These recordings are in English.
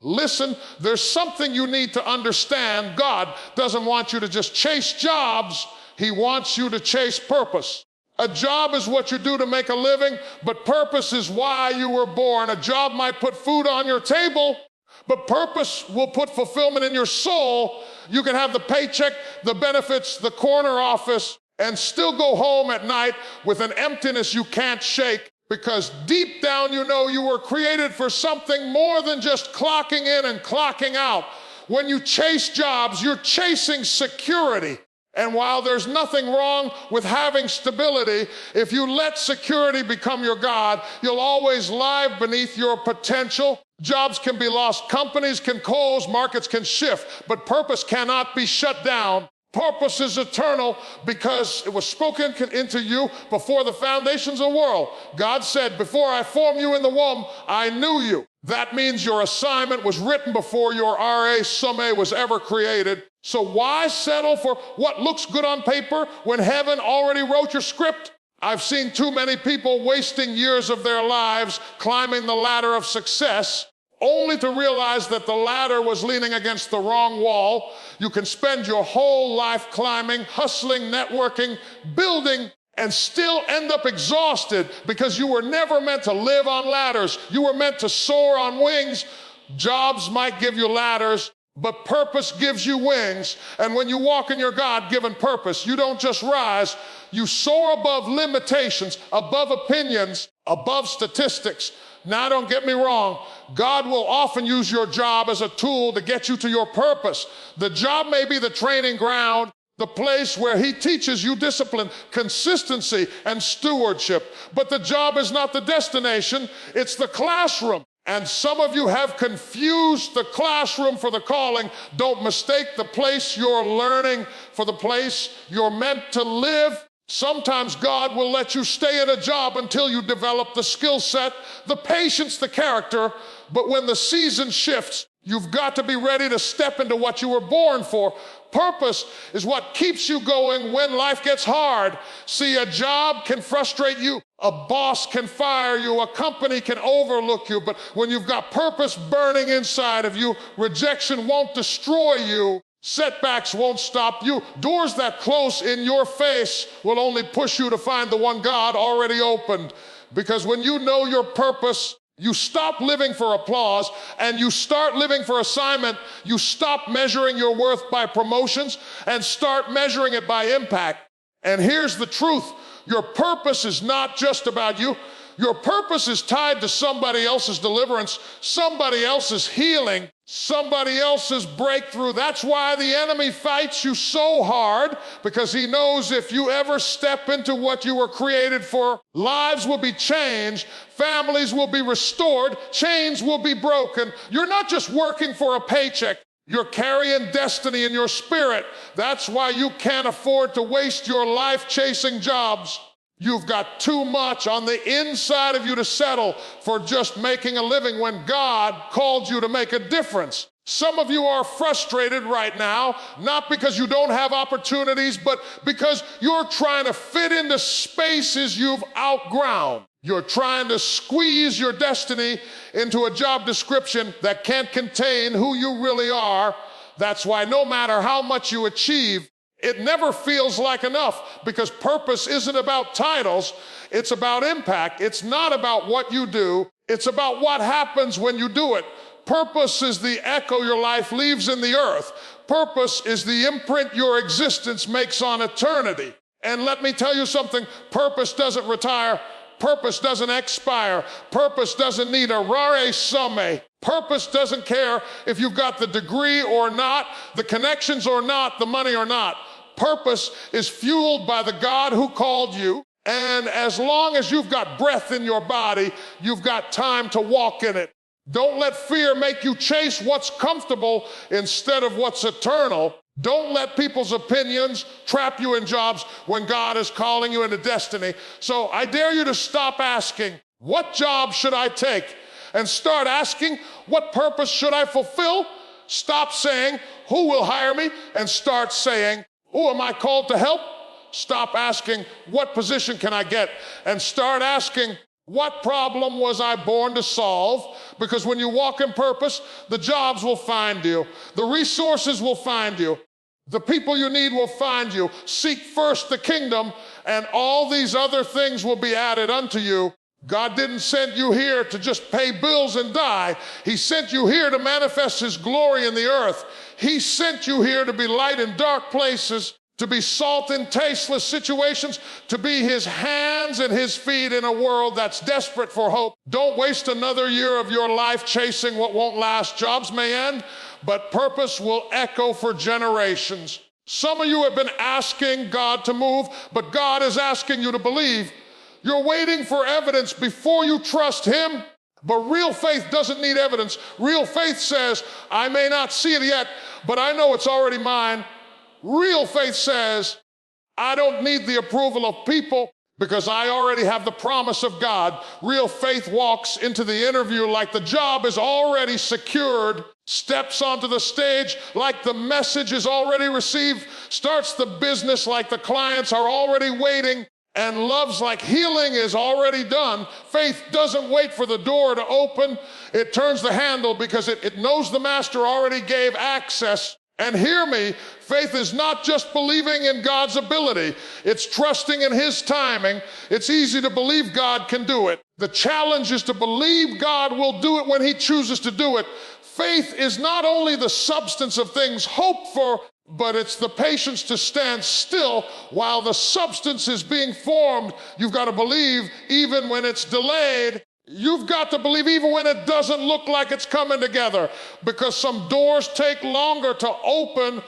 Listen, there's something you need to understand. God doesn't want you to just chase jobs. He wants you to chase purpose. A job is what you do to make a living, but purpose is why you were born. A job might put food on your table, but purpose will put fulfillment in your soul. You can have the paycheck, the benefits, the corner office, and still go home at night with an emptiness you can't shake, because deep down you know you were created for something more than just clocking in and clocking out. When you chase jobs, you're chasing security. And while there's nothing wrong with having stability, if you let security become your God, you'll always lie beneath your potential. Jobs can be lost, companies can close, markets can shift, but purpose cannot be shut down. Purpose is eternal because it was spoken into you before the foundations of the world. God said, before I formed you in the womb, I knew you. That means your assignment was written before your RA Summe was ever created. So why settle for what looks good on paper when heaven already wrote your script? I've seen too many people wasting years of their lives climbing the ladder of success, only to realize that the ladder was leaning against the wrong wall. You can spend your whole life climbing, hustling, networking, building, and still end up exhausted because you were never meant to live on ladders. You were meant to soar on wings. Jobs might give you ladders, but purpose gives you wings. And when you walk in your God-given purpose, you don't just rise, you soar above limitations, above opinions, above statistics. Now, don't get me wrong. God will often use your job as a tool to get you to your purpose. The job may be the training ground, the place where he teaches you discipline, consistency, and stewardship. But the job is not the destination, it's the classroom. And some of you have confused the classroom for the calling. Don't mistake the place you're learning for the place you're meant to live. Sometimes God will let you stay at a job until you develop the skill set, the patience, the character. But when the season shifts, you've got to be ready to step into what you were born for. Purpose is what keeps you going when life gets hard. See, a job can frustrate you. A boss can fire you. A company can overlook you. But when you've got purpose burning inside of you, rejection won't destroy you. Setbacks won't stop you. Doors that close in your face will only push you to find the one God already opened. Because when you know your purpose, you stop living for applause and you start living for assignment. You stop measuring your worth by promotions and start measuring it by impact. And here's the truth. Your purpose is not just about you. Your purpose is tied to somebody else's deliverance, somebody else's healing, somebody else's breakthrough. That's why the enemy fights you so hard, because he knows if you ever step into what you were created for, lives will be changed, families will be restored, chains will be broken. You're not just working for a paycheck. You're carrying destiny in your spirit. That's why you can't afford to waste your life chasing jobs. You've got too much on the inside of you to settle for just making a living when God called you to make a difference. Some of you are frustrated right now, not because you don't have opportunities, but because you're trying to fit into spaces you've outgrown. You're trying to squeeze your destiny into a job description that can't contain who you really are. That's why no matter how much you achieve, it never feels like enough, because purpose isn't about titles, it's about impact. It's not about what you do, it's about what happens when you do it. Purpose is the echo your life leaves in the earth. Purpose is the imprint your existence makes on eternity. And let me tell you something, purpose doesn't retire, purpose doesn't expire, purpose doesn't need a rare summe. Purpose doesn't care if you've got the degree or not, the connections or not, the money or not. Purpose is fueled by the God who called you, and as long as you've got breath in your body, you've got time to walk in it. Don't let fear make you chase what's comfortable instead of what's eternal. Don't let people's opinions trap you in jobs when God is calling you into destiny. So I dare you to stop asking, what job should I take? And start asking, what purpose should I fulfill? Stop saying, who will hire me? And start saying, who am I called to help? Stop asking, what position can I get? And start asking, What problem was I born to solve? Because when you walk in purpose, the jobs will find you. The resources will find you. The people you need will find you. Seek first the kingdom, and all these other things will be added unto you. God didn't send you here to just pay bills and die. He sent you here to manifest his glory in the earth. He sent you here to be light in dark places, to be salt in tasteless situations, to be his hands and his feet in a world that's desperate for hope. Don't waste another year of your life chasing what won't last. Jobs may end, but purpose will echo for generations. Some of you have been asking God to move, but God is asking you to believe. You're waiting for evidence before you trust him, but real faith doesn't need evidence. Real faith says, I may not see it yet, but I know it's already mine. Real faith says, I don't need the approval of people because I already have the promise of God. Real faith walks into the interview like the job is already secured, steps onto the stage like the message is already received, starts the business like the clients are already waiting, and loves like healing is already done. Faith doesn't wait for the door to open. It turns the handle because it knows the master already gave access. And hear me, faith is not just believing in God's ability. It's trusting in his timing. It's easy to believe God can do it. The challenge is to believe God will do it when he chooses to do it. Faith is not only the substance of things hoped for, but it's the patience to stand still while the substance is being formed. You've got to believe even when it's delayed. You've got to believe even when it doesn't look like it's coming together, because some doors take longer to open,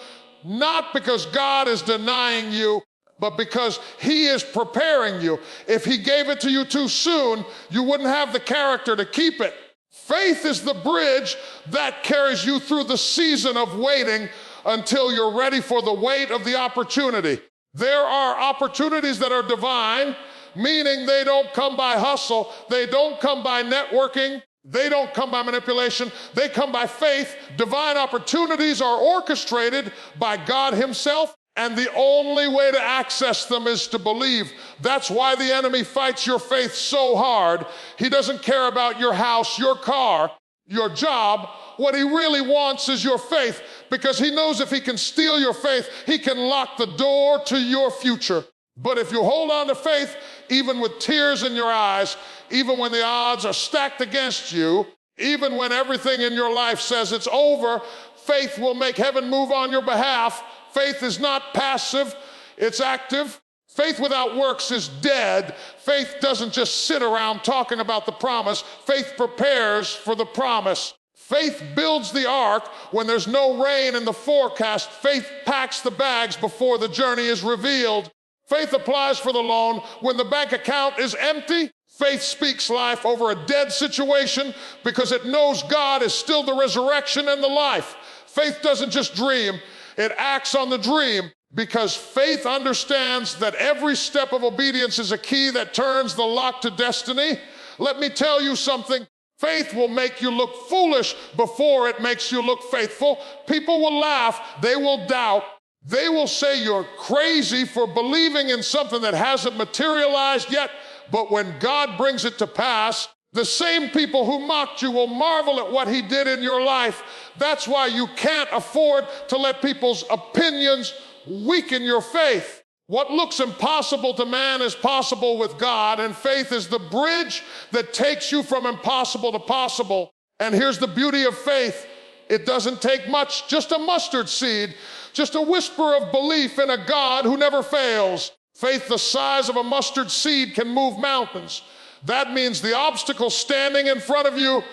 not because God is denying you, but because he is preparing you. If he gave it to you too soon, you wouldn't have the character to keep it. Faith is the bridge that carries you through the season of waiting until you're ready for the weight of the opportunity. There are opportunities that are divine, meaning they don't come by hustle, they don't come by networking, they don't come by manipulation, they come by faith. Divine opportunities are orchestrated by God himself, and the only way to access them is to believe. That's why the enemy fights your faith so hard. He doesn't care about your house, your car, your job. What he really wants is your faith, because he knows if he can steal your faith, he can lock the door to your future. But if you hold on to faith, even with tears in your eyes, even when the odds are stacked against you, even when everything in your life says it's over, faith will make heaven move on your behalf. Faith is not passive, it's active. Faith without works is dead. Faith doesn't just sit around talking about the promise. Faith prepares for the promise. Faith builds the ark when there's no rain in the forecast. Faith packs the bags before the journey is revealed. Faith applies for the loan when the bank account is empty. Faith speaks life over a dead situation because it knows God is still the resurrection and the life. Faith doesn't just dream, it acts on the dream, because faith understands that every step of obedience is a key that turns the lock to destiny. Let me tell you something. Faith will make you look foolish before it makes you look faithful. People will laugh, they will doubt. They will say you're crazy for believing in something that hasn't materialized yet, but when God brings it to pass, the same people who mocked you will marvel at what he did in your life. That's why you can't afford to let people's opinions weaken your faith. What looks impossible to man is possible with God, and faith is the bridge that takes you from impossible to possible. And here's the beauty of faith. It doesn't take much, just a mustard seed, just a whisper of belief in a God who never fails. Faith the size of a mustard seed can move mountains. That means the obstacle standing in front of you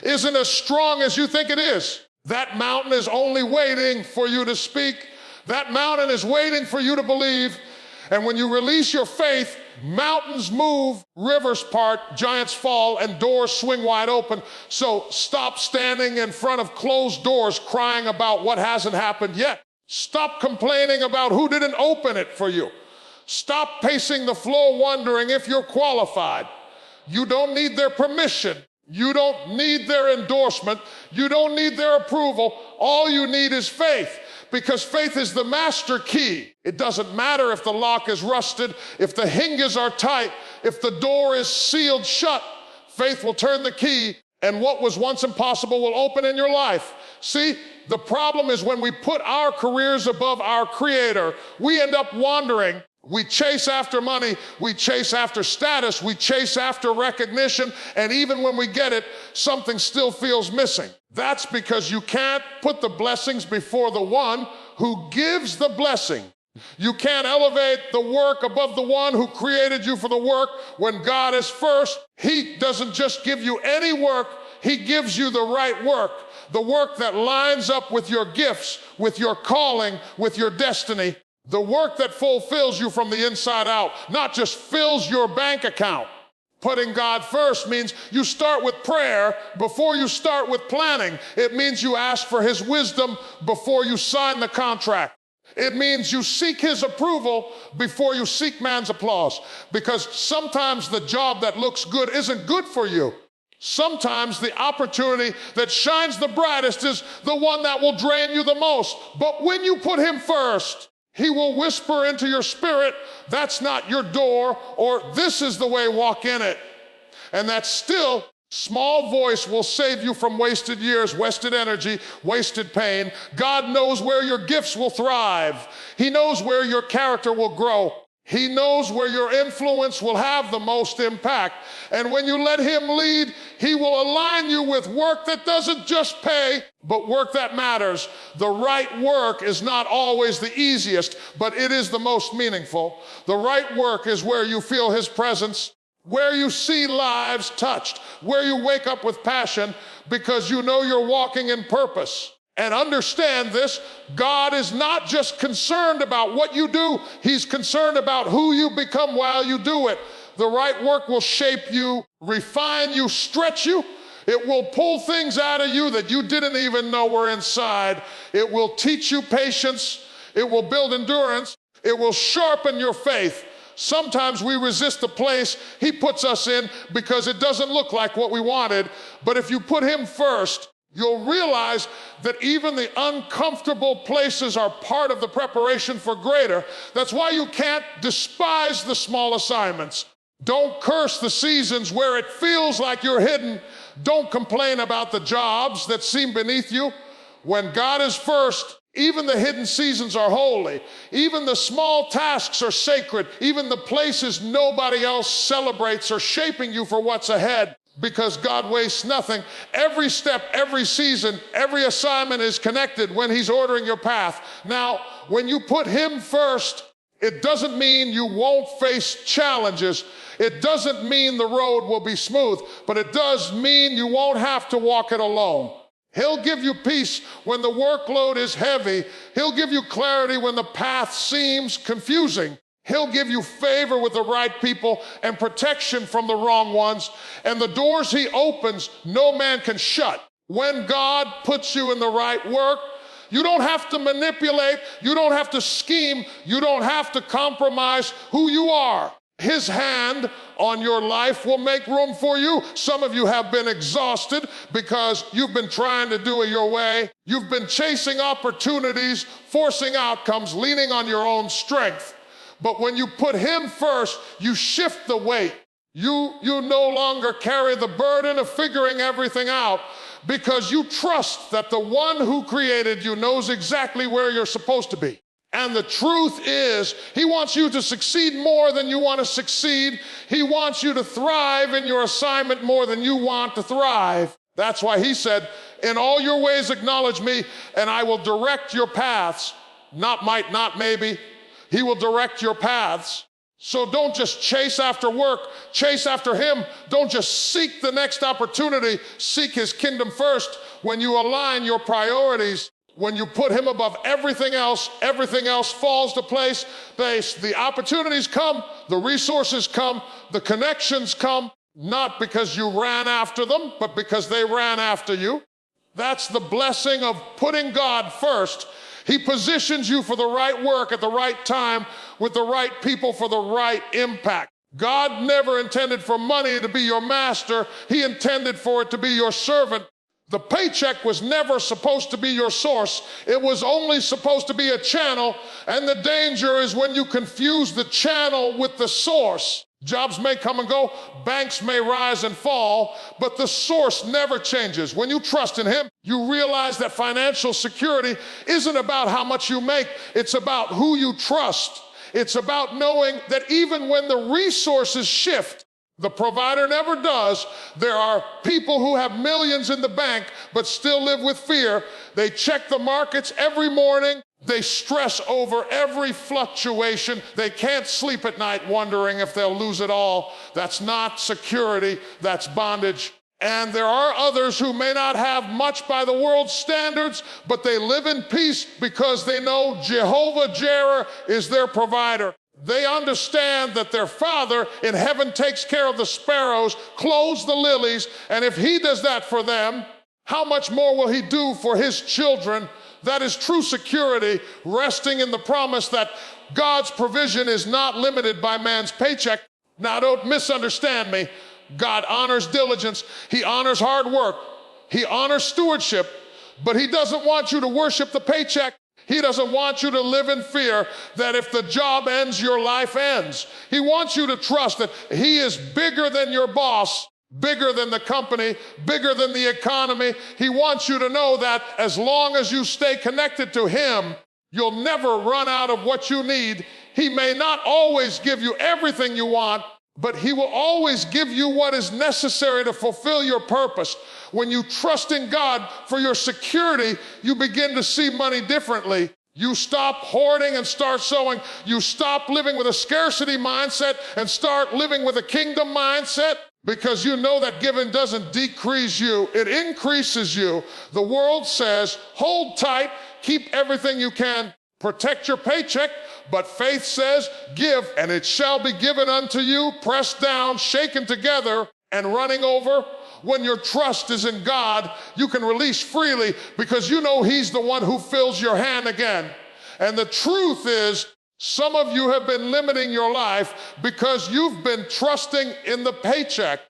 isn't as strong as you think it is. That mountain is only waiting for you to speak. That mountain is waiting for you to believe. And when you release your faith, mountains move, rivers part, giants fall, and doors swing wide open. So stop standing in front of closed doors crying about what hasn't happened yet. Stop complaining about who didn't open it for you. Stop pacing the floor wondering if you're qualified. You don't need their permission. You don't need their endorsement. You don't need their approval. All you need is faith, because faith is the master key. It doesn't matter if the lock is rusted, if the hinges are tight, if the door is sealed shut. Faith will turn the key, and what was once impossible will open in your life. See, the problem is when we put our careers above our Creator, we end up wandering. We chase after money, we chase after status, we chase after recognition, and even when we get it, something still feels missing. That's because you can't put the blessings before the one who gives the blessing. You can't elevate the work above the one who created you for the work. When God is first, He doesn't just give you any work, He gives you the right work. The work that lines up with your gifts, with your calling, with your destiny. The work that fulfills you from the inside out, not just fills your bank account. Putting God first means you start with prayer before you start with planning. It means you ask for His wisdom before you sign the contract. It means you seek His approval before you seek man's applause. Because sometimes the job that looks good isn't good for you. Sometimes the opportunity that shines the brightest is the one that will drain you the most. But when you put Him first, He will whisper into your spirit, that's not your door, or this is the way, walk in it. And that still small voice will save you from wasted years, wasted energy, wasted pain. God knows where your gifts will thrive. He knows where your character will grow. He knows where your influence will have the most impact. And when you let Him lead, He will align you with work that doesn't just pay, but work that matters. The right work is not always the easiest, but it is the most meaningful. The right work is where you feel His presence, where you see lives touched, where you wake up with passion because you know you're walking in purpose. And understand this, God is not just concerned about what you do, He's concerned about who you become while you do it. The right work will shape you, refine you, stretch you. It will pull things out of you that you didn't even know were inside. It will teach you patience. It will build endurance. It will sharpen your faith. Sometimes we resist the place He puts us in because it doesn't look like what we wanted. But if you put Him first, you'll realize that even the uncomfortable places are part of the preparation for greater. That's why you can't despise the small assignments. Don't curse the seasons where it feels like you're hidden. Don't complain about the jobs that seem beneath you. When God is first, even the hidden seasons are holy. Even the small tasks are sacred. Even the places nobody else celebrates are shaping you for what's ahead. Because God wastes nothing. Every step, every season, every assignment is connected when He's ordering your path. Now, when you put Him first, it doesn't mean you won't face challenges. It doesn't mean the road will be smooth, but it does mean you won't have to walk it alone. He'll give you peace when the workload is heavy. He'll give you clarity when the path seems confusing. He'll give you favor with the right people and protection from the wrong ones. And the doors He opens, no man can shut. When God puts you in the right work, you don't have to manipulate. You don't have to scheme. You don't have to compromise who you are. His hand on your life will make room for you. Some of you have been exhausted because you've been trying to do it your way. You've been chasing opportunities, forcing outcomes, leaning on your own strength. But when you put Him first, you shift the weight. You no longer carry the burden of figuring everything out because you trust that the one who created you knows exactly where you're supposed to be. And the truth is, He wants you to succeed more than you want to succeed. He wants you to thrive in your assignment more than you want to thrive. That's why He said, in all your ways acknowledge Me, and I will direct your paths. Not might, not maybe. He will direct your paths. So don't just chase after work, chase after Him. Don't just seek the next opportunity, seek His kingdom first. When you align your priorities, when you put Him above everything else falls to place. The opportunities come, the resources come, the connections come, not because you ran after them, but because they ran after you. That's the blessing of putting God first. He positions you for the right work at the right time with the right people for the right impact. God never intended for money to be your master. He intended for it to be your servant. The paycheck was never supposed to be your source. It was only supposed to be a channel, and the danger is when you confuse the channel with the source. Jobs may come and go, banks may rise and fall, but the source never changes. When you trust in Him, you realize that financial security isn't about how much you make, it's about who you trust. It's about knowing that even when the resources shift, the provider never does. There are people who have millions in the bank but still live with fear. They check the markets every morning. They stress over every fluctuation. They can't sleep at night wondering if they'll lose it all. That's not security, that's bondage. And there are others who may not have much by the world's standards, but they live in peace because they know Jehovah Jireh is their provider. They understand that their Father in heaven takes care of the sparrows, clothes the lilies, and if He does that for them, how much more will He do for His children? That is true security, resting in the promise that God's provision is not limited by man's paycheck. Now, don't misunderstand me. God honors diligence. He honors hard work. He honors stewardship, but He doesn't want you to worship the paycheck. He doesn't want you to live in fear that if the job ends, your life ends. He wants you to trust that He is bigger than your boss, bigger than the company, bigger than the economy. He wants you to know that as long as you stay connected to Him, you'll never run out of what you need. He may not always give you everything you want, but He will always give you what is necessary to fulfill your purpose. When you trust in God for your security, you begin to see money differently. You stop hoarding and start sowing. You stop living with a scarcity mindset and start living with a kingdom mindset, because you know that giving doesn't decrease you, it increases you. The world says, hold tight, keep everything you can, protect your paycheck, but faith says, give, and it shall be given unto you, pressed down, shaken together, and running over. When your trust is in God, you can release freely because you know He's the one who fills your hand again. And the truth is, some of you have been limiting your life because you've been trusting in the paycheck.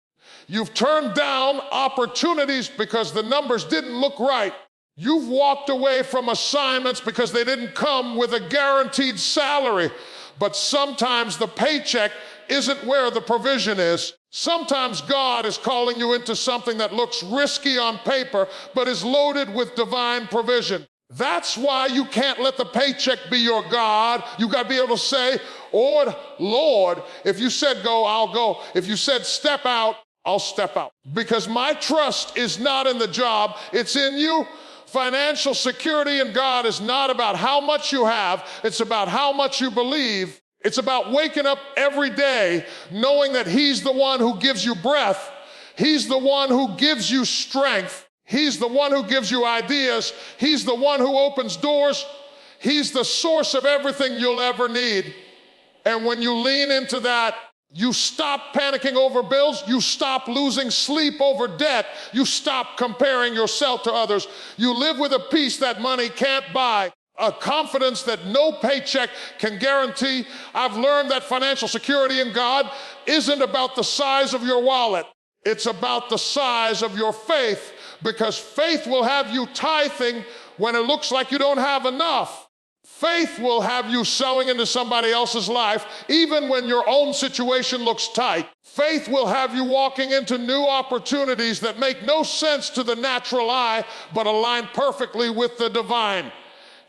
You've turned down opportunities because the numbers didn't look right. You've walked away from assignments because they didn't come with a guaranteed salary. But sometimes the paycheck isn't where the provision is. Sometimes God is calling you into something that looks risky on paper, but is loaded with divine provision. That's why you can't let the paycheck be your God. You got to be able to say, Lord, if you said go, I'll go. If you said step out, I'll step out. Because my trust is not in the job, it's in you. Financial security in God is not about how much you have, it's about how much you believe. It's about waking up every day knowing that He's the one who gives you breath. He's the one who gives you strength. He's the one who gives you ideas. He's the one who opens doors. He's the source of everything you'll ever need. And when you lean into that, you stop panicking over bills. You stop losing sleep over debt. You stop comparing yourself to others. You live with a peace that money can't buy, a confidence that no paycheck can guarantee. I've learned that financial security in God isn't about the size of your wallet. It's about the size of your faith, because faith will have you tithing when it looks like you don't have enough. Faith will have you sowing into somebody else's life even when your own situation looks tight. Faith will have you walking into new opportunities that make no sense to the natural eye but align perfectly with the divine.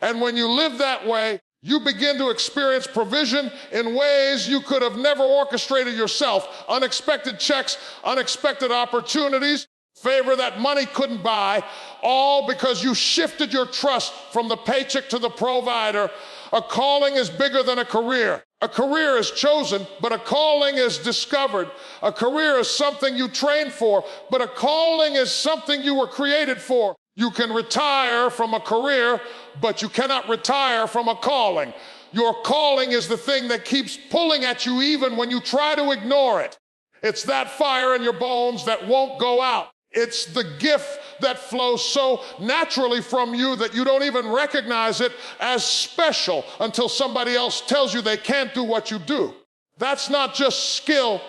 And when you live that way, you begin to experience provision in ways you could have never orchestrated yourself. Unexpected checks, unexpected opportunities, favor that money couldn't buy, all because you shifted your trust from the paycheck to the provider. A calling is bigger than a career. A career is chosen, but a calling is discovered. A career is something you train for, but a calling is something you were created for. You can retire from a career, but you cannot retire from a calling. Your calling is the thing that keeps pulling at you even when you try to ignore it. It's that fire in your bones that won't go out. It's the gift that flows so naturally from you that you don't even recognize it as special until somebody else tells you they can't do what you do. That's not just skill,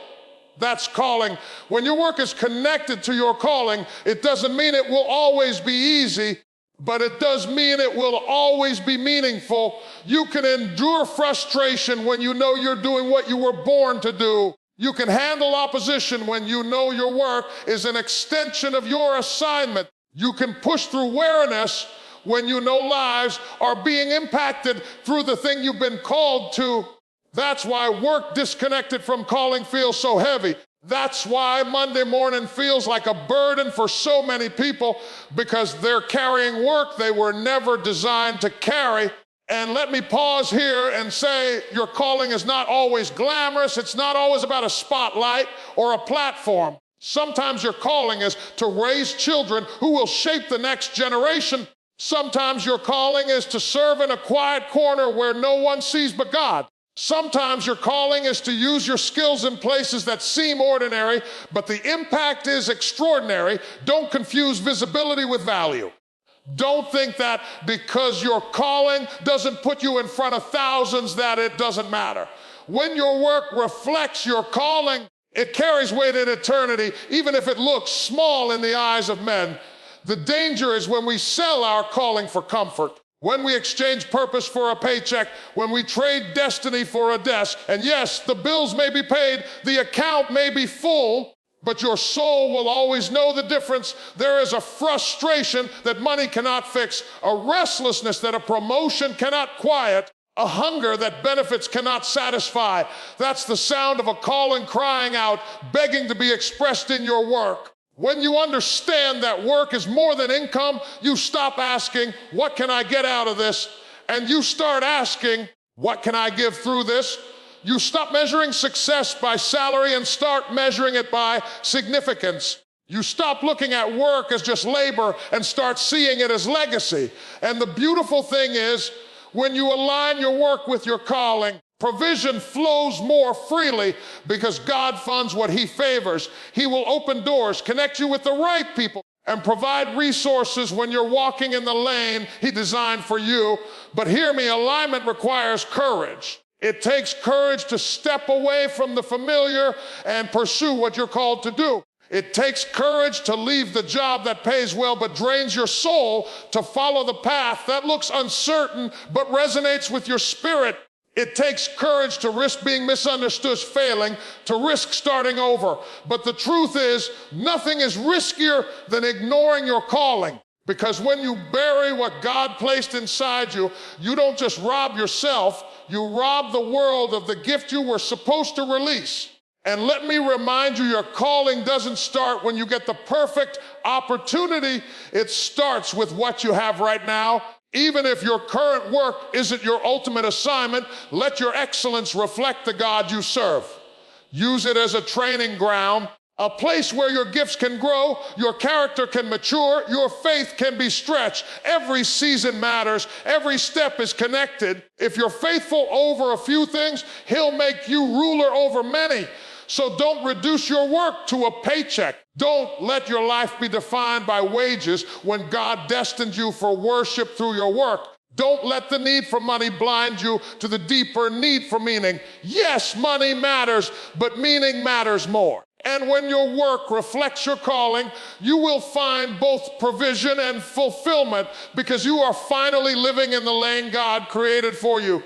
that's calling. When your work is connected to your calling, it doesn't mean it will always be easy, but it does mean it will always be meaningful. You can endure frustration when you know you're doing what you were born to do. You can handle opposition when you know your work is an extension of your assignment. You can push through weariness when you know lives are being impacted through the thing you've been called to. That's why work disconnected from calling feels so heavy. That's why Monday morning feels like a burden for so many people, because they're carrying work they were never designed to carry. And let me pause here and say your calling is not always glamorous. It's not always about a spotlight or a platform. Sometimes your calling is to raise children who will shape the next generation. Sometimes your calling is to serve in a quiet corner where no one sees but God. Sometimes your calling is to use your skills in places that seem ordinary, but the impact is extraordinary. Don't confuse visibility with value. Don't think that because your calling doesn't put you in front of thousands that it doesn't matter. When your work reflects your calling, it carries weight in eternity, even if it looks small in the eyes of men. The danger is when we sell our calling for comfort, when we exchange purpose for a paycheck, when we trade destiny for a desk. And yes, the bills may be paid, the account may be full, but your soul will always know the difference. There is a frustration that money cannot fix, a restlessness that a promotion cannot quiet, a hunger that benefits cannot satisfy. That's the sound of a calling crying out, begging to be expressed in your work. When you understand that work is more than income, you stop asking, what can I get out of this? And you start asking, what can I give through this? You stop measuring success by salary and start measuring it by significance. You stop looking at work as just labor and start seeing it as legacy. And the beautiful thing is, when you align your work with your calling, provision flows more freely because God funds what He favors. He will open doors, connect you with the right people, and provide resources when you're walking in the lane He designed for you. But hear me, alignment requires courage. It takes courage to step away from the familiar and pursue what you're called to do. It takes courage to leave the job that pays well but drains your soul, to follow the path that looks uncertain but resonates with your spirit. It takes courage to risk being misunderstood, failing, to risk starting over. But the truth is, nothing is riskier than ignoring your calling. Because when you bury what God placed inside you, you don't just rob yourself, you rob the world of the gift you were supposed to release. And let me remind you, your calling doesn't start when you get the perfect opportunity. It starts with what you have right now. Even if your current work isn't your ultimate assignment, let your excellence reflect the God you serve. Use it as a training ground, a place where your gifts can grow, your character can mature, your faith can be stretched. Every season matters. Every step is connected. If you're faithful over a few things, He'll make you ruler over many. So don't reduce your work to a paycheck. Don't let your life be defined by wages when God destined you for worship through your work. Don't let the need for money blind you to the deeper need for meaning. Yes, money matters, but meaning matters more. And when your work reflects your calling, you will find both provision and fulfillment, because you are finally living in the lane God created for you.